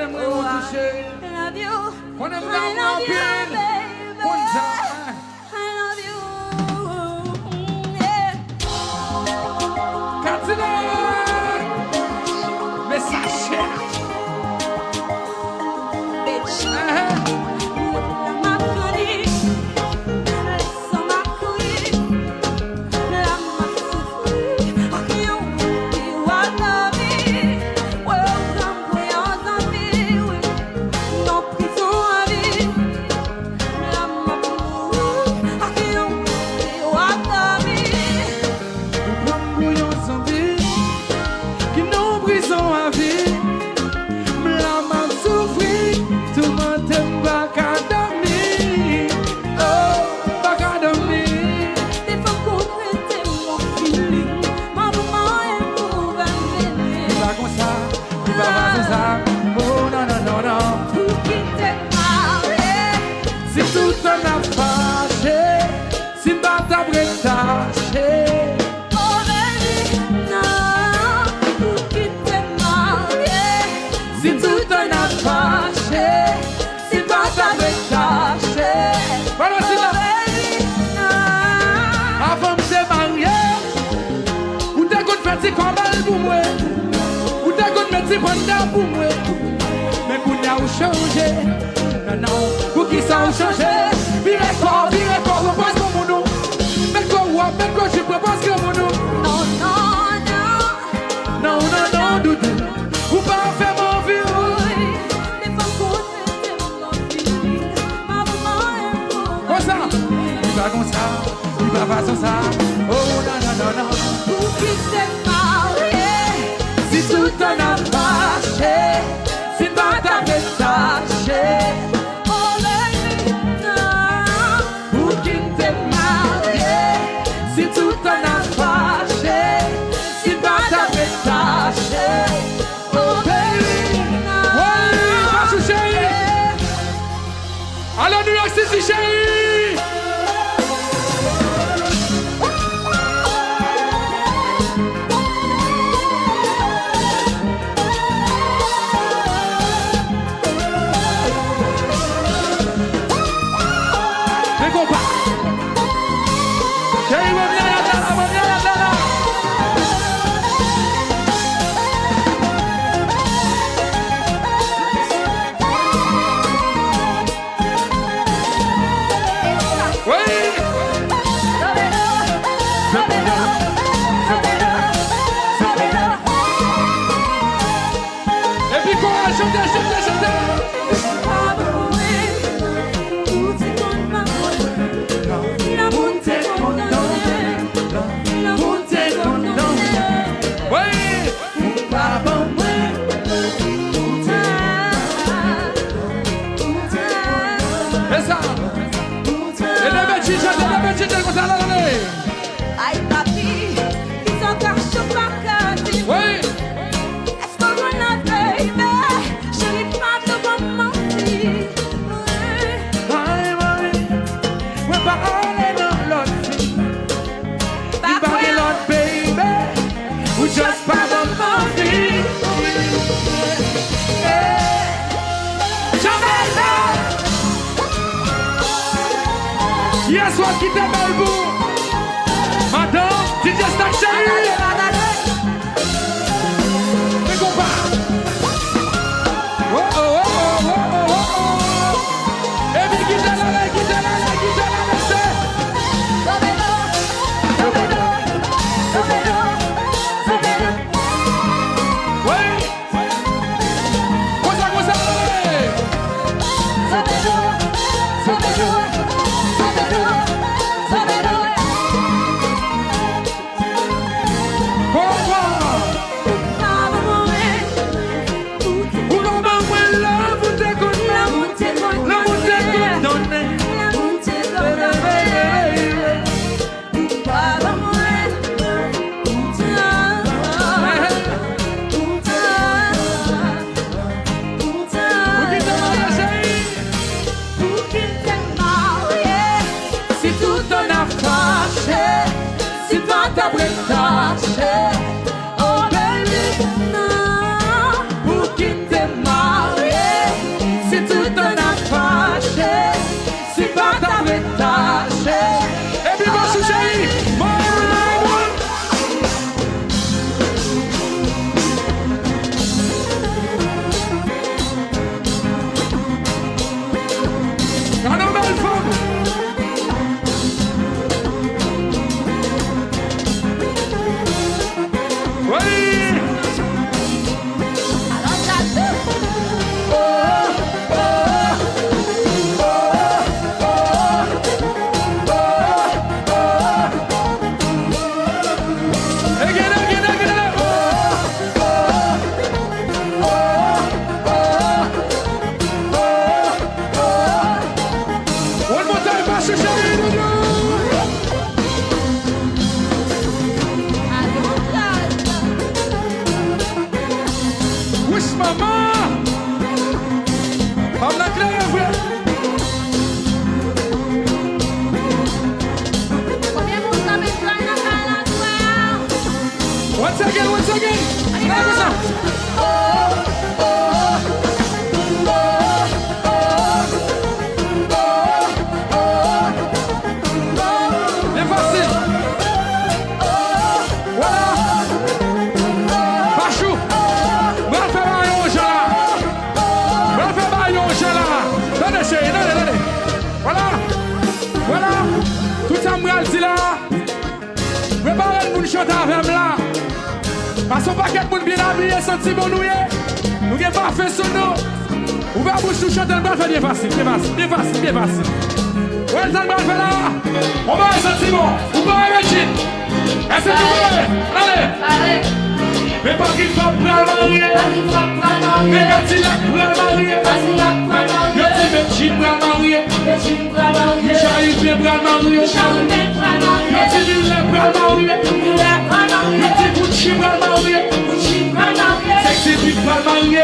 Oh, I love you. I love you, baby. I love you. Yeah. Bitch. Ma folie. Laisse ma couille. La ma souffrir. You are loving. Welcome to your zombie. No prison à vie. La ma couille. You are loving. Des fois qu'on prêtait mon feeling. Ma maman est pour Pour qui t'es marié. Si tout en a fâché, si pas ta bretaché. Oh baby, non. Pour qui t'es marié. Si tout en a fâché, si pas ta bretaché. Voilà, Oh c'est là. baby, non. Avant de se marier, ou t'as qu'on fait petit combat pour moi, ou t'as qu'on met petit bonheur pour moi. Mais pour nous changer, non, non, pour qui ça a changé? Virez fort, propose comme mon nom. Mais quoi, je propose comme mon nom. Non, non, non. Non, non, non, doudou, ou pas faire mon vieux. Des fois qu'on prêtait mon feeling. Ma maman est pour Comme ça, il va comme ça, il va façon ça. Oh, non, non, non, non. Pour qui t'es marié. Si tout en a fâché, si pas ta bretaché. Oh baby, non. Pour qui t'es marié, si tout en a fâché, si pas ta bretaché. Oh baby, Oui, pas sous chéri. Alors New York City chéri. Les compas. Chéri, reviens là. Oui. Et puis quoi, chantez. Oui. Et ça. Et les bêtises, comme ça, là, allez. Aïe papi, ils ont caché par carte. Oui. Est-ce qu'on a baby? Chérie, pas de comment dire. Bye, bye. We're balling on Lord. You balling on baby. We just bad on movie. Jamaica. Yes, what qui t'aime Melbourne. Madame, DJ Stack chérie. Mais compas. Oh, oh, oh, oh, oh, oh, oh. Et puis quitte la laissez. Oui. Comme ça, allez. Sabero, clair, frère. Combien de monde avec toi dans la soirée? Once again, once again. Allez, comme ça. Bien facile. Voilà. Pachou. Va faire bailler au chat là. Va faire bailler au chat là. Donnez, chérie, donnez. Voilà. Voilà. Tout ça, moi, dit là. Préparez pour nous chanter avec là. Parce qu'on paquet de monde bien habillé, senti bon nous. Nous n'avons pas fait son nom. On va bouche nous chanter le bal, bien facile, bien facile, bien facile, bien facile. Ouais, le bal fait là. On va senti bon. Vous pouvez mettre. Est-ce que vous pouvez? Allez. Allez. Mais pas qu'il faut prendre le marié. Mais quand il a pris le marié. Yo ti met chine prendre le marié. Yo j'arrive bien prendre le marié. Yo ti dit le prendre le marié. Yo ti Gucci prendre le marié. Sexy bitch prendre le marié.